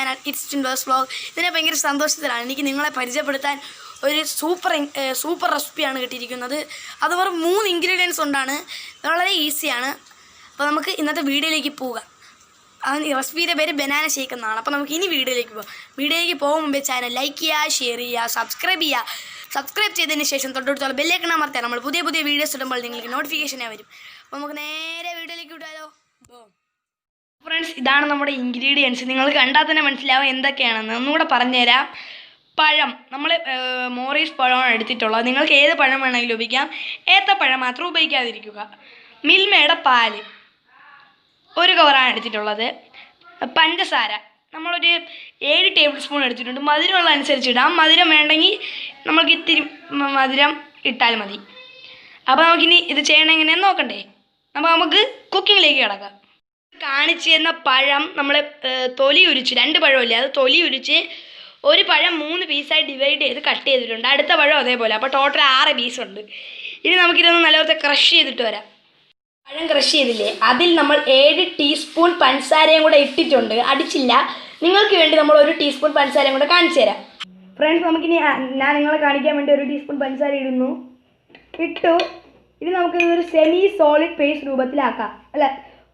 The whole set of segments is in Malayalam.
Channel it's vlog. ഇതിനെ ഭയങ്കര സന്തോഷത്തിലാണ്. എനിക്ക് നിങ്ങളെ പരിചയപ്പെടുത്താൻ ഒരു സൂപ്പർ റെസിപ്പിയാണ് കിട്ടിയിരിക്കുന്നത്. അത് വെറും 3 ഇൻഗ്രീഡിയൻസ് കൊണ്ടാണ്, വളരെ ഈസിയാണ്. അപ്പോൾ നമുക്ക് ഇന്നത്തെ വീഡിയോയിലേക്ക് പോകാം. ഈ റെസിപ്പിയുടെ പേര് ബനാന ഷേക്ക് എന്നാണ്. അപ്പോൾ നമുക്ക് ഇനി വീഡിയോയിലേക്ക് പോകാം. വീഡിയോയിലേക്ക് പോകും മുമ്പേ ചാനൽ ലൈക്ക് ചെയ്യുക, ഷെയർ ചെയ്യുക, സബ്സ്ക്രൈബ് ചെയ്തതിന് ശേഷം തൊട്ടടുത്തുള്ള ബെല്ലൈക്കൺ അമർത്തിയാൽ നമ്മൾ പുതിയ വീഡിയോസ് ഇടുമ്പോൾ നിങ്ങൾക്ക് നോട്ടിഫിക്കേഷനായി വരും. അപ്പോൾ നമുക്ക് നേരെ വീഡിയോയിലേക്ക് വിടാലോ. ഫ്രണ്ട്സ്, ഇതാണ് നമ്മുടെ ഇൻഗ്രീഡിയൻസ്. നിങ്ങൾ കണ്ടാൽ തന്നെ മനസ്സിലാവും എന്തൊക്കെയാണെന്ന്. ഒന്നുകൂടെ പറഞ്ഞുതരാം. പഴം, നമ്മൾ മോറീസ് പഴമാണ് എടുത്തിട്ടുള്ളത്. നിങ്ങൾക്ക് ഏത് പഴം വേണമെങ്കിലും ഉപയോഗിക്കാം. ഏത്തപ്പഴം മാത്രം ഉപയോഗിക്കാതിരിക്കുക. മിൽമയുടെ പാല് 1 കവറാണ് എടുത്തിട്ടുള്ളത്. പഞ്ചസാര നമ്മളൊരു 7 ടേബിൾ സ്പൂൺ എടുത്തിട്ടുണ്ട്. മധുരമുള്ള അനുസരിച്ച് ഇടാം. മധുരം വേണ്ടെങ്കിൽ നമ്മൾക്ക് ഇത്തിരി മധുരം ഇട്ടാൽ മതി. അപ്പോൾ നമുക്കിനി ഇത് ചെയ്യണം എങ്ങനെയെന്ന് നോക്കണ്ടേ. അപ്പോൾ നമുക്ക് കുക്കിങ്ങിലേക്ക് കിടക്കാം. കാണിച്ചു തന്ന പഴം നമ്മൾ തൊലി ഉരിച്ച്, 2 പഴമില്ലേ, അത് തൊലി ഉരിച്ച് ഒരു പഴം 3 പീസായി ഡിവൈഡ് ചെയ്ത് കട്ട് ചെയ്തിട്ടുണ്ട്. അടുത്ത പഴം അതേപോലെ. അപ്പോൾ ടോട്ടൽ 6 പീസുണ്ട്. ഇനി നമുക്കിതൊന്ന് നല്ലപോലെ ക്രഷ് ചെയ്തിട്ട് വരാം. പഴം ക്രഷ് ചെയ്തില്ലേ, അതിൽ നമ്മൾ 7 ടീസ്പൂൺ പഞ്ചസാരയും കൂടെ ഇട്ടിട്ടുണ്ട്. അടിച്ചില്ല. നിങ്ങൾക്ക് വേണ്ടി നമ്മൾ 1 ടീസ്പൂൺ പഞ്ചസാരയും കൂടെ കാണിച്ചു തരാം. ഫ്രണ്ട്സ്, നമുക്കിനി ഞാൻ നിങ്ങളെ കാണിക്കാൻ വേണ്ടി 1 ടീസ്പൂൺ പഞ്ചസാര ഇട്ടു. ഇനി നമുക്കിതൊരു സെമി സോളിഡ് പേസ്റ്റ് രൂപത്തിലാക്കാം. അല്ല,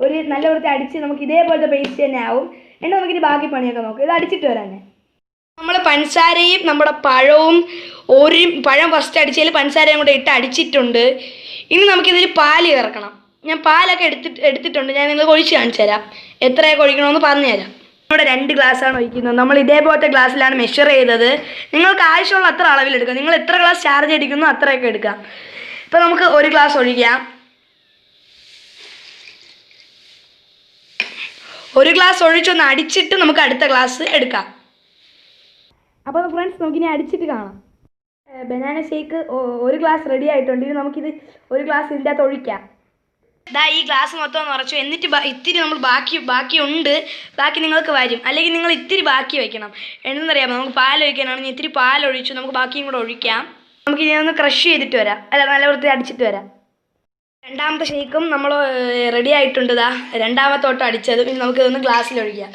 ഒരു നല്ല വൃത്തി അടിച്ച് നമുക്ക് ഇതേപോലത്തെ പേസ്റ്റ് തന്നെ ആവും. എന്നിട്ട് നമുക്കിനി ബാക്കി പണിയൊക്കെ നോക്കാം. ഇത് അടിച്ചിട്ട് വരാൻ നമ്മൾ പഞ്ചസാരയും നമ്മുടെ പഴവും പഴം ഫസ്റ്റ് അടിച്ചതിൽ പഞ്ചസാരയും കൂടെ ഇട്ട് അടിച്ചിട്ടുണ്ട്. ഇനി നമുക്കിതിൽ പാല് ചേർക്കണം. ഞാൻ പാലൊക്കെ എടുത്തിട്ടുണ്ട്. ഞാൻ നിങ്ങൾക്ക് ഒഴിച്ച് കാണിച്ചു തരാം. എത്രയൊക്കെ ഒഴിക്കണമെന്ന് പറഞ്ഞു തരാം. നമ്മുടെ 2 ഗ്ലാസ്സാണ് ഒഴിക്കുന്നത്. നമ്മൾ ഇതേപോലത്തെ ഗ്ലാസ്സിലാണ് മെഷർ ചെയ്തത്. നിങ്ങൾക്ക് ആവശ്യമുള്ള അത്ര അളവിലെടുക്കാം. നിങ്ങൾ എത്ര ഗ്ലാസ് ചാർജ് അടിക്കുന്നു അത്രയൊക്കെ എടുക്കാം. ഇപ്പോൾ നമുക്ക് 1 ഗ്ലാസ് ഒഴിക്കാം. 1 ഗ്ലാസ് ഒഴിച്ചൊന്ന് അടിച്ചിട്ട് നമുക്ക് അടുത്ത ഗ്ലാസ് എടുക്കാം. അപ്പോൾ ഫ്രണ്ട്സ്, നമുക്കിനി അടിച്ചിട്ട് കാണാം. ബനാന ഷേക്ക് 1 ഗ്ലാസ് റെഡി ആയിട്ടുണ്ട്. ഇനി നമുക്കിത് 1 ഗ്ലാസ് ഇതിൻ്റെ അകത്ത് ഒഴിക്കാം. ഇതാ ഈ ഗ്ലാസ് മൊത്തം നിറച്ചു. എന്നിട്ട് ഇത്തിരി നമ്മൾ ബാക്കിയുണ്ട്. ബാക്കി നിങ്ങൾക്ക് വരും. അല്ലെങ്കിൽ നിങ്ങൾ ഇത്തിരി ബാക്കി വയ്ക്കണം. എന്തെന്നറിയാമോ, നമുക്ക് പാൽ ഒഴിക്കാനാണെങ്കിൽ ഇത്തിരി പാലൊഴിച്ചു നമുക്ക് ബാക്കിയും കൂടെ ഒഴിക്കാം. നമുക്കിനി ഒന്ന് ക്രഷ് ചെയ്തിട്ട് വരാം. അല്ല, നല്ല വൃത്തി അടിച്ചിട്ട് വരാം. രണ്ടാമത്തെ ഷേക്കും നമ്മൾ റെഡി ആയിട്ടുണ്ട്. ഇതാ രണ്ടാമത്തോട്ട് അടിച്ചത്. പിന്നെ നമുക്കിതൊന്ന് ഗ്ലാസ്സിലൊഴിക്കാം.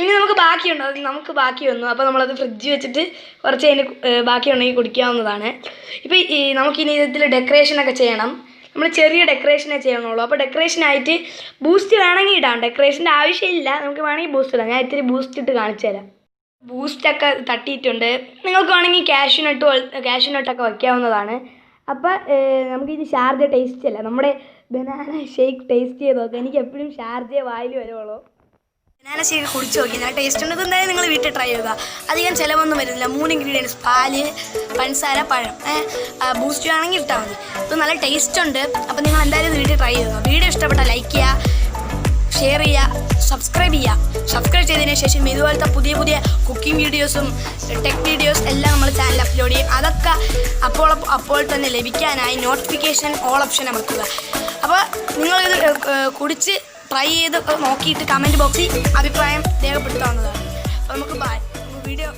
ഇനി നമുക്ക് ബാക്കിയുണ്ടോ, നമുക്ക് ബാക്കി വന്നു. അപ്പോൾ നമ്മളത് ഫ്രിഡ്ജ് വെച്ചിട്ട് കുറച്ച് അതിന് ബാക്കി ഉണ്ടെങ്കിൽ കുടിക്കാവുന്നതാണ്. ഇപ്പോൾ നമുക്കിനി ഇതിൽ ഡെക്കറേഷനൊക്കെ ചെയ്യണം. നമ്മൾ ചെറിയ ഡെക്കറേഷനേ ചെയ്യണുള്ളൂ. അപ്പോൾ ഡെക്കറേഷനായിട്ട് ബൂസ്റ്റ് വേണമെങ്കിൽ ഇടാം. ഡെക്കറേഷൻ്റെ ആവശ്യമില്ല. നമുക്ക് വേണമെങ്കിൽ ബൂസ്റ്റ് ഇടാം. ഞാൻ ഇത്തിരി ബൂസ്റ്റ് ഇട്ട് കാണിച്ചു തരാം. ബൂസ്റ്റൊക്കെ തട്ടിയിട്ടുണ്ട്. നിങ്ങൾക്ക് വേണമെങ്കിൽ കാഷ്യൂനട്ടൊക്കെ വയ്ക്കാവുന്നതാണ്. അപ്പോൾ നമുക്കിത് ഷാർജ ടേസ്റ്റ് അല്ല, നമ്മുടെ ബനാന ഷേക്ക് ടേസ്റ്റ് ചെയ്ത് നോക്കാം. എനിക്ക് എപ്പോഴും ഷാർജയെ വായിൽ വരുള്ളൂ. ബനാന ഷേക്ക് കുടിച്ച് നോക്കി. ഞാൻ ടേസ്റ്റ് ഉണ്ട്. എന്തായാലും നിങ്ങൾ വീട്ടിൽ ട്രൈ ചെയ്യുക. അധികം ചിലവൊന്നും വരുന്നില്ല. 3 ഇൻഗ്രീഡിയൻസ്: പാല്, പഞ്ചസാര, പഴം. ബൂസ്റ്റ് ആണെങ്കിൽ ഇട്ടാൽ മതി. ഇത് നല്ല ടേസ്റ്റ് ഉണ്ട്. അപ്പോൾ നിങ്ങൾ എന്തായാലും വീട്ടിൽ ട്രൈ ചെയ്യുക. വീഡിയോ ഇഷ്ടപ്പെട്ടാൽ ലൈക്ക് ചെയ്യുക, ഷെയർ ചെയ്യുക, സബ്സ്ക്രൈബ് ചെയ്തതിന് ശേഷം ഇതുപോലത്തെ പുതിയ കുക്കിംഗ് വീഡിയോസും ടെക് വീഡിയോസ് എല്ലാം നമ്മൾ ചാനൽ അപ്ലോഡ് ചെയ്യും. അതൊക്കെ അപ്പോൾ തന്നെ ലഭിക്കാനായി നോട്ടിഫിക്കേഷൻ ഓൾ ഓപ്ഷൻ അമർത്തുക. അപ്പോൾ നിങ്ങളിത് കുടിച്ച് ട്രൈ ചെയ്ത് നോക്കിയിട്ട് കമൻറ്റ് ബോക്സിൽ അഭിപ്രായം രേഖപ്പെടുത്താവുന്നതാണ്. അപ്പോൾ നമുക്ക് വീഡിയോ